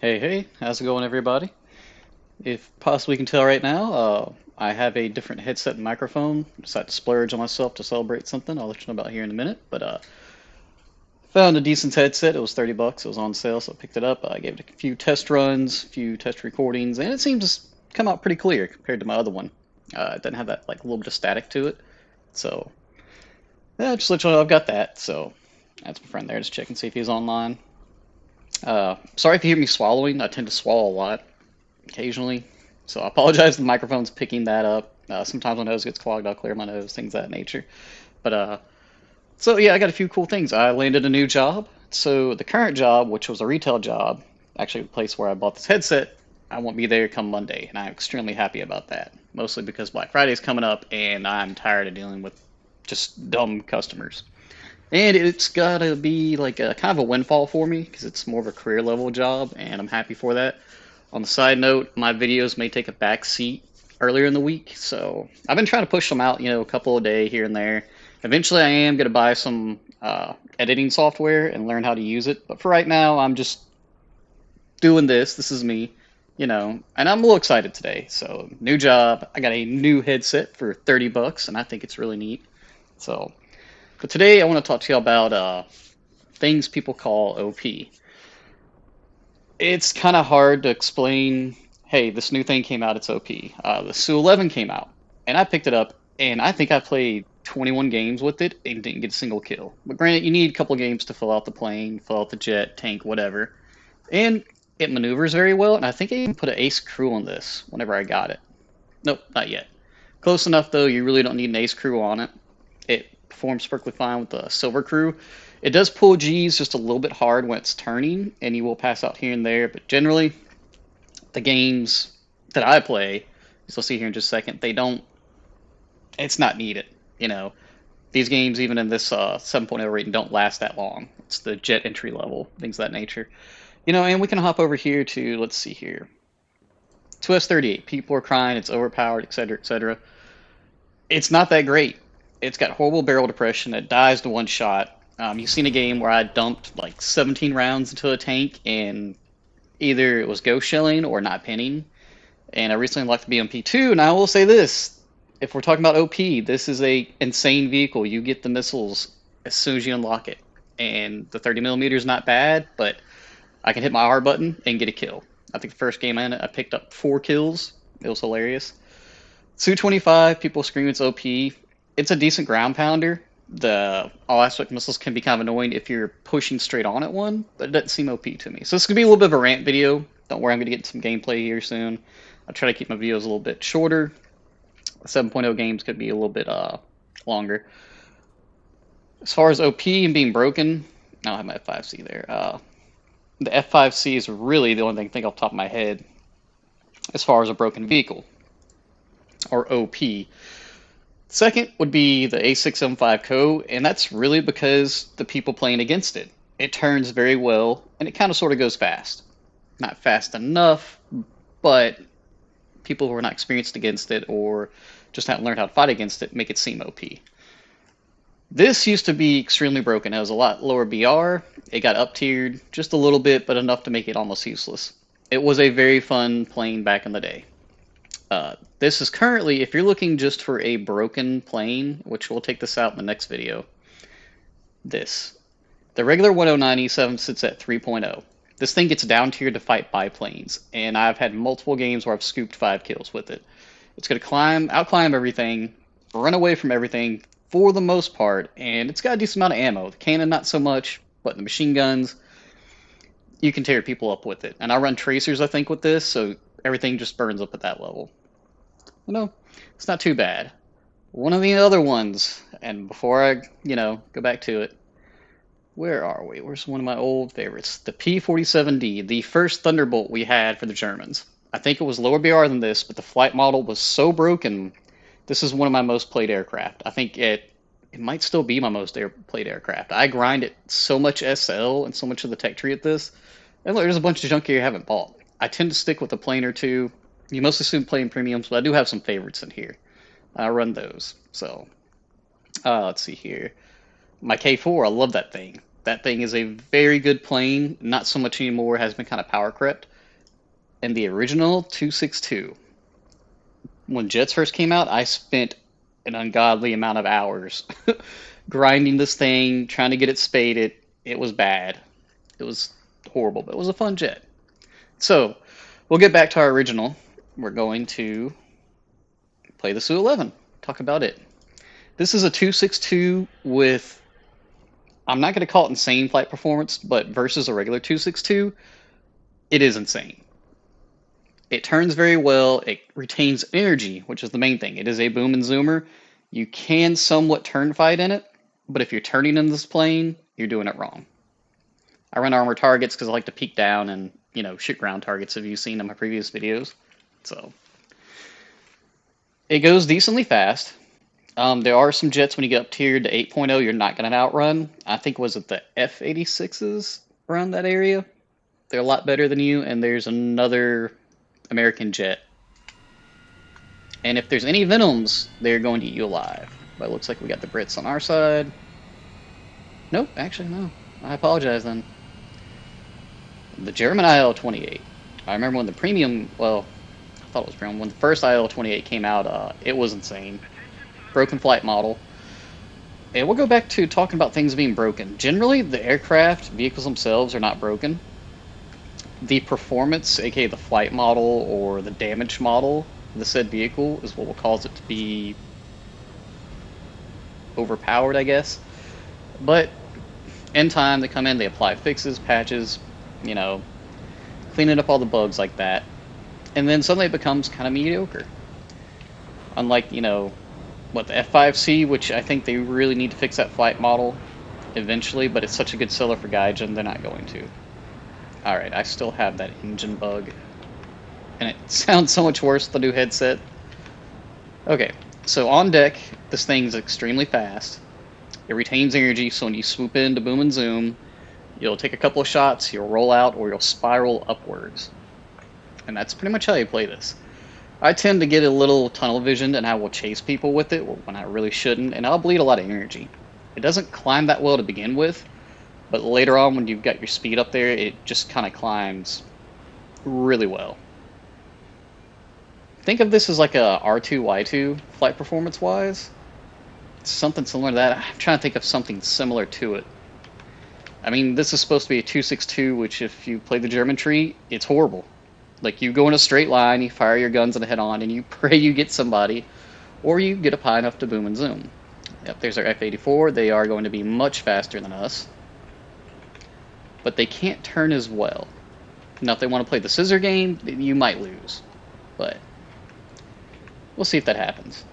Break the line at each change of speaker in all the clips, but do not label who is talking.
Hey, hey, how's it going, everybody? If possibly you can tell right now, I have a different headset and microphone. Decided to splurge on myself to celebrate something. I'll let you know about here in a minute. But found a decent headset. It was 30 bucks. It was on sale, so I picked it up. I gave it a few test runs, a few test recordings, and it seems to come out pretty clear compared to my other one. It doesn't have that like little bit of static to it. So yeah, just let you know I've got that. So that's my friend there. Just check and see if he's online. Sorry if you hear me swallowing. I tend to swallow a lot occasionally. So I apologize if the microphone's picking that up. Sometimes my nose gets clogged, I'll clear my nose, things of that nature. But so yeah, I got a few cool things. I landed a new job. So the current job, which was a retail job, actually the place where I bought this headset, I won't be there come Monday, and I'm extremely happy about that. Mostly because Black Friday's coming up, and I'm tired of dealing with just dumb customers. And it's gotta be like a kind of a windfall for me because it's more of a career level job, and I'm happy for that. On the side note, my videos may take a back seat earlier in the week, so I've been trying to push them out, a couple a day here and there. Eventually, I am going to buy some editing software and learn how to use it, but for right now, I'm just doing this. This is me, and I'm a little excited today. So, new job. I got a new headset for 30 bucks, and I think it's really neat. So, but today, I want to talk to you about things people call OP. It's kind of hard to explain. Hey, this new thing came out. It's OP. The SU-11 came out, and I picked it up, and I think I played 21 games with it and didn't get a single kill. But granted, you need a couple games to fill out the plane, fill out the jet, tank, whatever. And it maneuvers very well, and I think I even put an ace crew on this whenever I got it. Nope, not yet. Close enough though. You really don't need an ace crew on it. It performs perfectly fine with the silver crew. It does pull G's just a little bit hard when it's turning, and you will pass out here and there. But generally, the games that I play, as you'll see here in just a second, they don't. It's not needed. You know, these games, even in this 7.0 rating, don't last that long. It's the jet entry level, things of that nature. And we can hop over here to, let's see here, 2S38. People are crying, it's overpowered, etc., etc. It's not that great. It's got horrible barrel depression. It dies to one shot. You've seen a game where I dumped like 17 rounds into a tank, and either it was ghost shelling or not pinning. And I recently unlocked the BMP2, and I will say this: if we're talking about OP, this is a insane vehicle. You get the missiles as soon as you unlock it, and the 30mm is not bad, but I can hit my R button and get a kill. I think the first game in it, I picked up 4 kills. It was hilarious. Su-25, people scream it's OP. It's a decent ground pounder. The all-aspect missiles can be kind of annoying if you're pushing straight on at one, but it doesn't seem OP to me. So this could be a little bit of a rant video. Don't worry, I'm going to get some gameplay here soon. I'll try to keep my videos a little bit shorter. The 7.0 games could be a little bit longer. As far as OP and being broken, I don't have my F5C there. The F5C is really the only thing I think off the top of my head as far as a broken vehicle, or OP. Second would be the A6M5 Co, and that's really because the people playing against it. It turns very well, and it kind of sort of goes fast. Not fast enough, but people who are not experienced against it or just haven't learned how to fight against it make it seem OP. This used to be extremely broken. It was a lot lower BR. It got up tiered just a little bit, but enough to make it almost useless. It was a very fun plane back in the day. This is currently, if you're looking just for a broken plane, which we'll take this out in the next video, this. The regular 109E7 sits at 3.0. This thing gets down tiered to fight biplanes, and I've had multiple games where I've scooped 5 kills with it. It's going to outclimb everything, run away from everything for the most part, and it's got a decent amount of ammo. The cannon, not so much, but the machine guns, you can tear people up with it. And I run tracers, I think, with this, so everything just burns up at that level. It's not too bad. One of the other ones, and before I, go back to it, where are we? Where's one of my old favorites? The P-47D, the first Thunderbolt we had for the Germans. I think it was lower BR than this, but the flight model was so broken. This is one of my most played aircraft. I think it might still be my most played aircraft. I grind it so much SL and so much of the tech tree at this. And look, there's a bunch of junk here I haven't bought. I tend to stick with a plane or two. You mostly see me playing premiums, but I do have some favorites in here. I run those. So, let's see here. My K4, I love that thing. That thing is a very good plane. Not so much anymore. Has been kind of power crept. And the original 262. When jets first came out, I spent an ungodly amount of hours grinding this thing, trying to get it spaded. It was bad. It was horrible, but it was a fun jet. So, we'll get back to our original. We're going to play the SU-11. Talk about it. This is a 262 with, I'm not going to call it insane flight performance, but versus a regular 262, it is insane. It turns very well. It retains energy, which is the main thing. It is a boom and zoomer. You can somewhat turn fight in it, but if you're turning in this plane, you're doing it wrong. I run armor targets because I like to peek down and, shoot ground targets, if you've seen in my previous videos. So, it goes decently fast. There are some jets when you get up tiered to 8.0 you're not going to outrun. I think was it the F-86s around that area? They're a lot better than you, and there's another American jet. And if there's any Venoms, they're going to eat you alive. But it looks like we got the Brits on our side. Nope, actually, no. I apologize then. The German IL-28. I remember when the premium, well, I thought it was premium. When the first IL-28 came out, it was insane. Broken flight model. And we'll go back to talking about things being broken. Generally, the aircraft, vehicles themselves are not broken. The performance, aka the flight model or the damage model of the said vehicle, is what we'll cause it to be overpowered, I guess. But in time, they come in, they apply fixes, patches, cleaning up all the bugs like that. And then suddenly it becomes kind of mediocre. Unlike, the F5C, which I think they really need to fix that flight model eventually, but it's such a good seller for Gaijin, they're not going to. Alright, I still have that engine bug. And it sounds so much worse with the new headset. Okay, so on deck, this thing's extremely fast. It retains energy, so when you swoop in to boom and zoom, you'll take a couple of shots, you'll roll out, or you'll spiral upwards. And that's pretty much how you play this. I tend to get a little tunnel vision, and I will chase people with it when I really shouldn't, and I'll bleed a lot of energy. It doesn't climb that well to begin with, but later on when you've got your speed up there, it just kind of climbs really well. Think of this as like a R2-Y2 flight performance-wise. Something similar to that. I'm trying to think of something similar to it. I mean, this is supposed to be a 262, which if you play the German tree, it's horrible. Like, you go in a straight line, you fire your guns and head on, and you pray you get somebody, or you get up high enough to boom and zoom. Yep, there's our F-84. They are going to be much faster than us. But they can't turn as well. Now, if they want to play the scissor game, you might lose. But we'll see if that happens.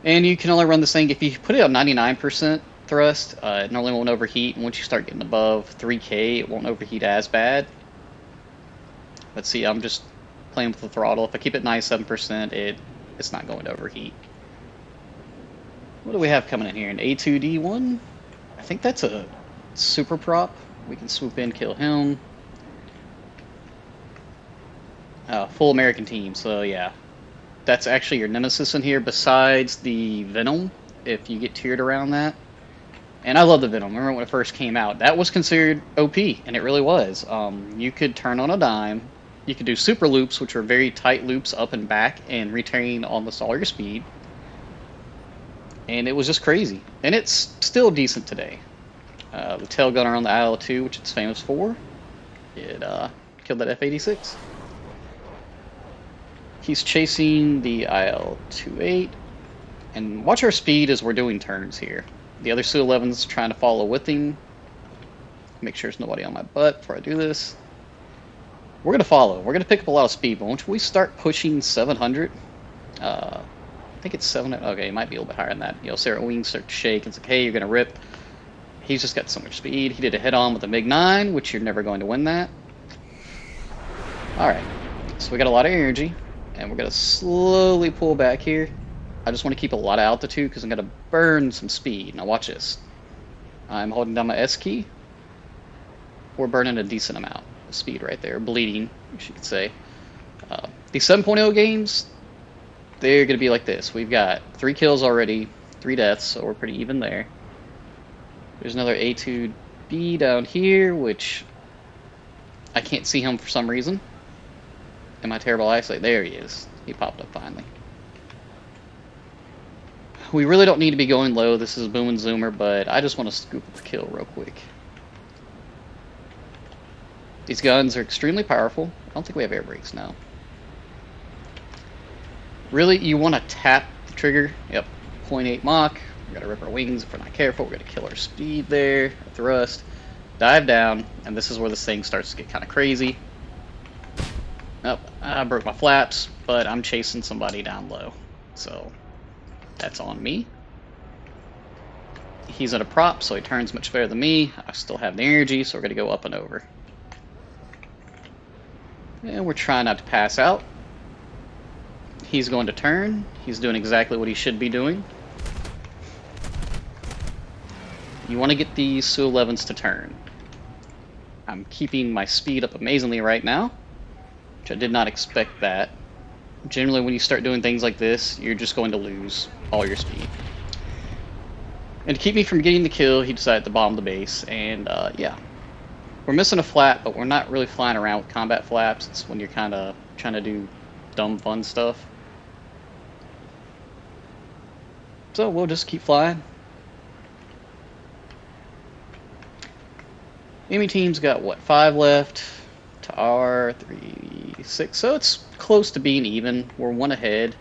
And you can only run this thing, if you put it on 99% thrust, it normally won't overheat, and once you start getting above 3K, it won't overheat as bad. Let's see, I'm just playing with the throttle. If I keep it 97%, it's not going to overheat. What do we have coming in here? An A2D1? I think that's a super prop. We can swoop in, kill him. Full American team, so yeah. That's actually your nemesis in here, besides the Venom, if you get tiered around that. And I love the Venom. Remember when it first came out? That was considered OP, and it really was. You could turn on a dime. You could do super loops, which are very tight loops up and back, and retain almost all your speed. And it was just crazy. And it's still decent today. The tail gunner on the IL-2, which it's famous for, it killed that F-86. He's chasing the IL-28. And watch our speed as we're doing turns here. The other SU-11's trying to follow with him. Make sure there's nobody on my butt before I do this. We're going to follow. We're going to pick up a lot of speed, but once we start pushing 700, I think it's 700. Okay, it might be a little bit higher than that. Sarah wings start to shake. It's like, hey, you're going to rip. He's just got so much speed. He did a head-on with a MiG-9, which you're never going to win that. Alright, so we got a lot of energy, and we're going to slowly pull back here. I just want to keep a lot of altitude because I'm going to burn some speed. Now watch this. I'm holding down my S key. We're burning a decent amount of speed right there. Bleeding, you could say. These 7.0 games, they're going to be like this. We've got 3 kills already, 3 deaths, so we're pretty even there. There's another A2B down here, which I can't see him for some reason. In my terrible eyesight, there he is. He popped up finally. We really don't need to be going low. This is Boom and Zoomer, but I just want to scoop up the kill real quick. These guns are extremely powerful. I don't think we have air brakes now. Really, you want to tap the trigger. Yep, 0.8 Mach. We gotta rip our wings if we're not careful. We're gonna kill our speed there, our thrust. Dive down, and this is where this thing starts to get kind of crazy. Oh, I broke my flaps, but I'm chasing somebody down low. So, that's on me. He's at a prop, so he turns much better than me. I still have the energy, so we're gonna go up and over. And we're trying not to pass out. He's going to turn. He's doing exactly what he should be doing. You want to get these SU-11s to turn. I'm keeping my speed up amazingly right now, which I did not expect that. Generally, when you start doing things like this, you're just going to lose all your speed. And to keep me from getting the kill, he decided to bomb the base, and yeah. We're missing a flap, but we're not really flying around with combat flaps. It's when you're kind of trying to do dumb, fun stuff. So we'll just keep flying. Enemy team's got, what, 5 left to our 3, 6. So it's close to being even. We're 1 ahead.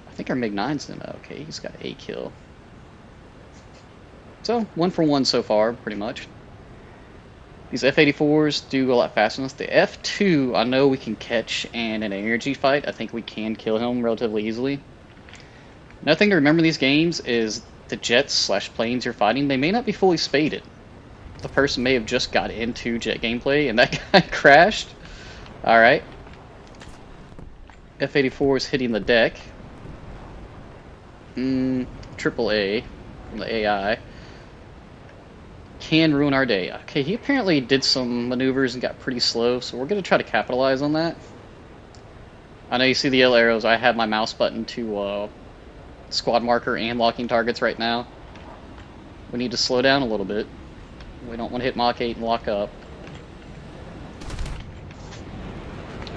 I think our MiG-9's in. Okay, he's got a kill. So 1 for 1 so far, pretty much. These F-84s do go a lot faster than us. The F-2, I know we can catch, and in an energy fight, I think we can kill him relatively easily. Another thing to remember in these games is the jets / planes you're fighting, they may not be fully spaded. The person may have just got into jet gameplay, and that guy crashed. Alright. F-84 is hitting the deck. Triple A from the AI. Can ruin our day. Okay, he apparently did some maneuvers and got pretty slow, so we're going to try to capitalize on that. I know you see the yellow arrows. I have my mouse button to squad marker and locking targets right now. We need to slow down a little bit. We don't want to hit Mach 8 and lock up.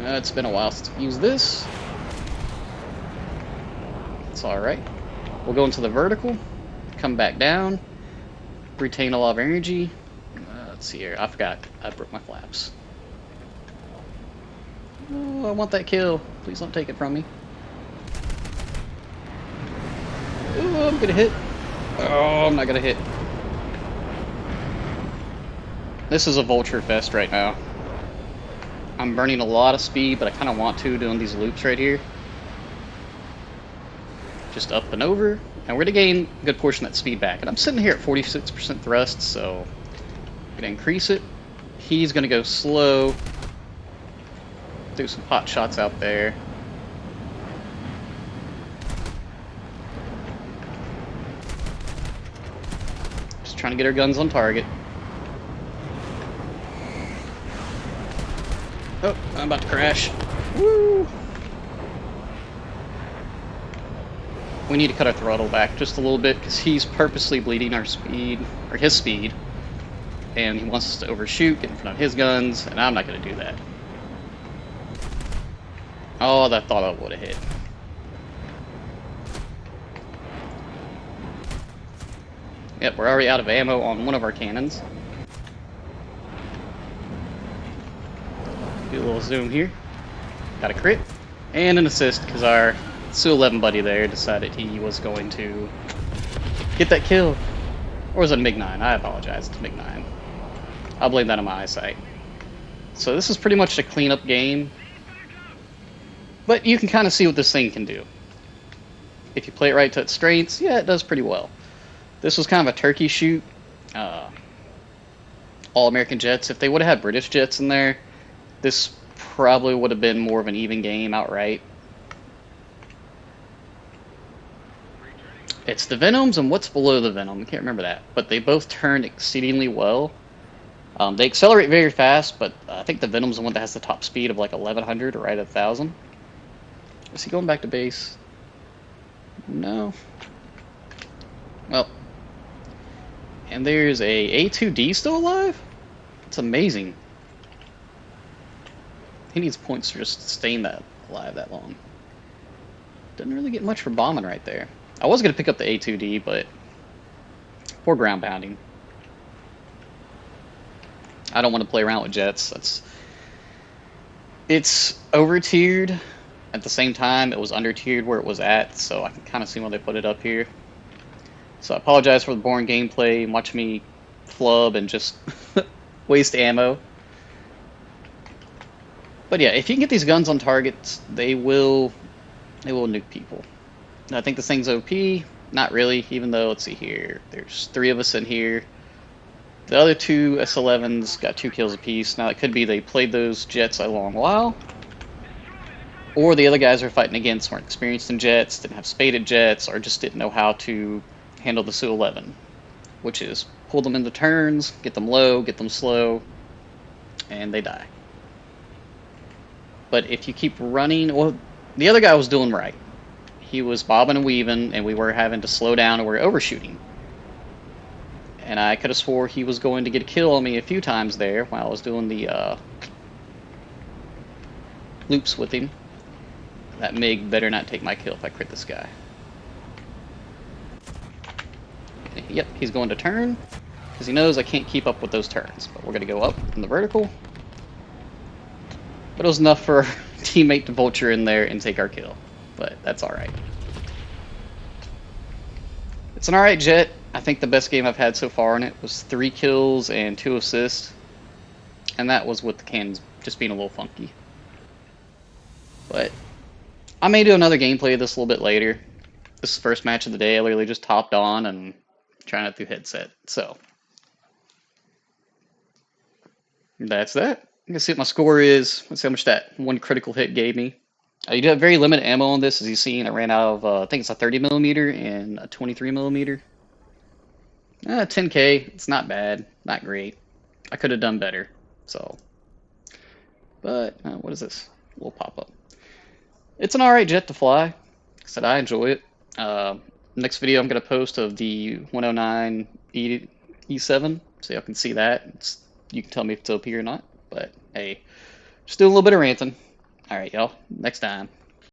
It's been a while since I've used this. It's alright. We'll go into the vertical, come back down, retain a lot of energy. Let's see here. I forgot. I broke my flaps. Oh, I want that kill. Please don't take it from me. Oh, I'm gonna hit. Oh, I'm not gonna hit. This is a vulture fest right now. I'm burning a lot of speed, but I kind of want to doing these loops right here. Just up and over. And we're going to gain a good portion of that speed back. And I'm sitting here at 46% thrust, so I'm going to increase it. He's going to go slow. Do some pot shots out there. Just trying to get our guns on target. Oh, I'm about to crash. Woo! We need to cut our throttle back just a little bit because he's purposely bleeding our speed, or his speed, and he wants us to overshoot, get in front of his guns, and I'm not going to do that. Oh, that thought I would have hit. Yep, we're already out of ammo on one of our cannons. Do a little zoom here. Got a crit and an assist because our SU-11 buddy there decided he was going to get that kill. Or was it a MiG-9? I apologize, it's a MiG-9. I'll blame that on my eyesight. So this is pretty much a cleanup game. But you can kind of see what this thing can do. If you play it right to its strengths, yeah, it does pretty well. This was kind of a turkey shoot. All American jets. If they would have had British jets in there, this probably would have been more of an even game outright. It's the Venoms and what's below the Venom. I can't remember that. But they both turn exceedingly well. They accelerate very fast, but I think the Venom's the one that has the top speed of like 1100 or right at 1000. Is he going back to base? No. Well, and there's a A2D still alive? It's amazing. He needs points for just staying that alive that long. Doesn't really get much for bombing right there. I was going to pick up the A2D, but poor ground pounding. I don't want to play around with jets. It's over tiered. At the same time, it was under tiered where it was at, so I can kind of see why they put it up here. So I apologize for the boring gameplay. Watch me flub and just waste ammo. But yeah, if you can get these guns on targets, they will nuke people. And I think this thing's OP. Not really, even though, let's see here, there's 3 of us in here. The other 2 SU-11s got 2 kills apiece. Now it could be they played those jets a long while, or the other guys we're fighting against weren't experienced in jets, didn't have spaded jets, or just didn't know how to handle the SU-11, which is pull them into turns, get them low, get them slow, and they die. But if you keep running, well, the other guy was doing right. He was bobbing and weaving, and we were having to slow down, and we were overshooting. And I could have swore he was going to get a kill on me a few times there while I was doing the loops with him. That MiG better not take my kill if I crit this guy. Yep, he's going to turn, because he knows I can't keep up with those turns. But we're going to go up in the vertical. But it was enough for our teammate to vulture in there and take our kill. But that's alright. It's an alright jet. I think the best game I've had so far in it was 3 kills and 2 assists. And that was with the cannons just being a little funky. But I may do another gameplay of this a little bit later. This is the first match of the day. I literally just hopped on and trying it through headset. So that's that. I'm gonna see what my score is. Let's see how much that 1 critical hit gave me. You do have very limited ammo on this, as you've seen. I ran out of, I think it's a 30mm and a 23mm. 10K, it's not bad, not great. I could have done better, so. But, what is this? A little pop-up. It's an alright jet to fly. Like I said, I enjoy it. Next video I'm going to post of the 109 E7, so y'all can see that. You can tell me if it's OP or not, but hey, just doing a little bit of ranting. Alright, y'all, next time.